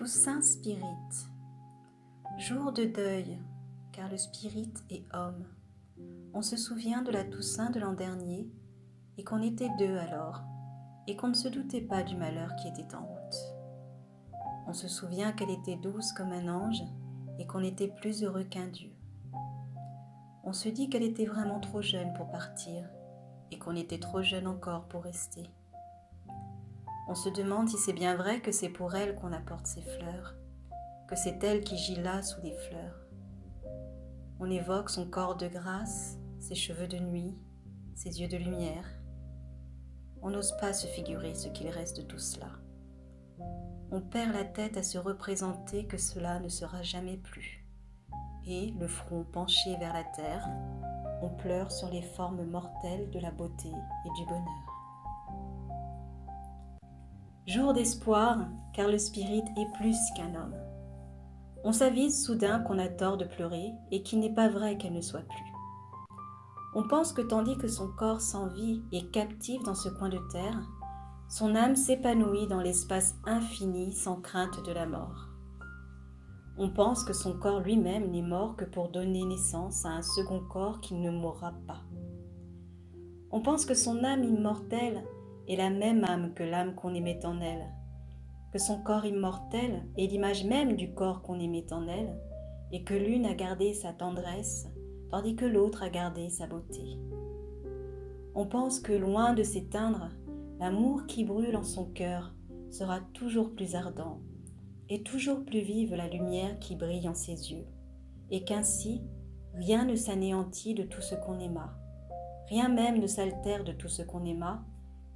Toussaint Spirit. Jour de deuil, car le Spirit est homme. On se souvient de la Toussaint de l'an dernier, et qu'on était deux alors, et qu'on ne se doutait pas du malheur qui était en route. On se souvient qu'elle était douce comme un ange, et qu'on était plus heureux qu'un dieu. On se dit qu'elle était vraiment trop jeune pour partir, et qu'on était trop jeune encore pour rester. On se demande si c'est bien vrai que c'est pour elle qu'on apporte ces fleurs, que c'est elle qui gît là sous les fleurs. On évoque son corps de grâce, ses cheveux de nuit, ses yeux de lumière. On n'ose pas se figurer ce qu'il reste de tout cela. On perd la tête à se représenter que cela ne sera jamais plus. Et, le front penché vers la terre, on pleure sur les formes mortelles de la beauté et du bonheur. Jour d'espoir, car le Spirit est plus qu'un homme. On s'avise soudain qu'on a tort de pleurer et qu'il n'est pas vrai qu'elle ne soit plus. On pense que tandis que son corps sans vie est captif dans ce coin de terre, son âme s'épanouit dans l'espace infini sans crainte de la mort. On pense que son corps lui-même n'est mort que pour donner naissance à un second corps qui ne mourra pas. On pense que son âme immortelle est la même âme que l'âme qu'on aimait en elle, que son corps immortel est l'image même du corps qu'on aimait en elle, et que l'une a gardé sa tendresse, tandis que l'autre a gardé sa beauté. On pense que loin de s'éteindre, l'amour qui brûle en son cœur sera toujours plus ardent, et toujours plus vive la lumière qui brille en ses yeux, et qu'ainsi, rien ne s'anéantit de tout ce qu'on aima, rien même ne s'altère de tout ce qu'on aima,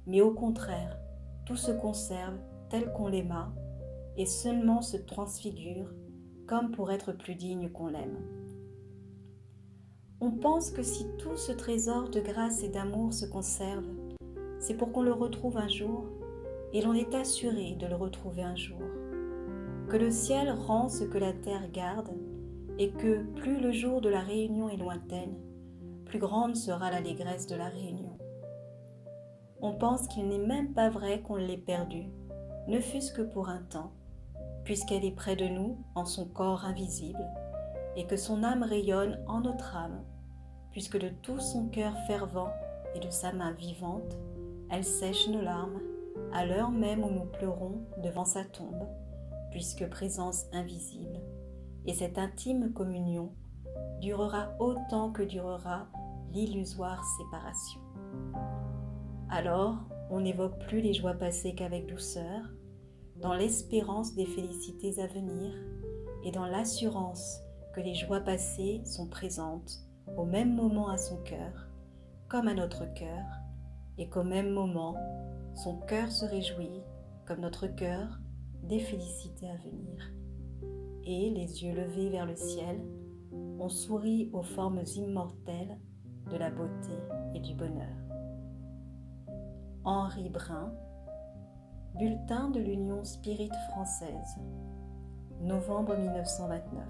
mais au contraire, tout se conserve tel qu'on l'aima, et seulement se transfigure, comme pour être plus digne qu'on l'aime. On pense que si tout ce trésor de grâce et d'amour se conserve, c'est pour qu'on le retrouve un jour, et l'on est assuré de le retrouver un jour. Que le ciel rend ce que la terre garde, et que plus le jour de la réunion est lointaine, plus grande sera l'allégresse de la réunion. On pense qu'il n'est même pas vrai qu'on l'ait perdue, ne fût-ce que pour un temps, puisqu'elle est près de nous en son corps invisible, et que son âme rayonne en notre âme, puisque de tout son cœur fervent et de sa main vivante, elle sèche nos larmes, à l'heure même où nous pleurons devant sa tombe, puisque présence invisible, et cette intime communion durera autant que durera l'illusoire séparation. Alors, on n'évoque plus les joies passées qu'avec douceur, dans l'espérance des félicités à venir et dans l'assurance que les joies passées sont présentes au même moment à son cœur, comme à notre cœur, et qu'au même moment, son cœur se réjouit, comme notre cœur, des félicités à venir. Et, les yeux levés vers le ciel, on sourit aux formes immortelles de la beauté et du bonheur. Henri Brun, Bulletin de l'Union Spirit française, novembre 1929.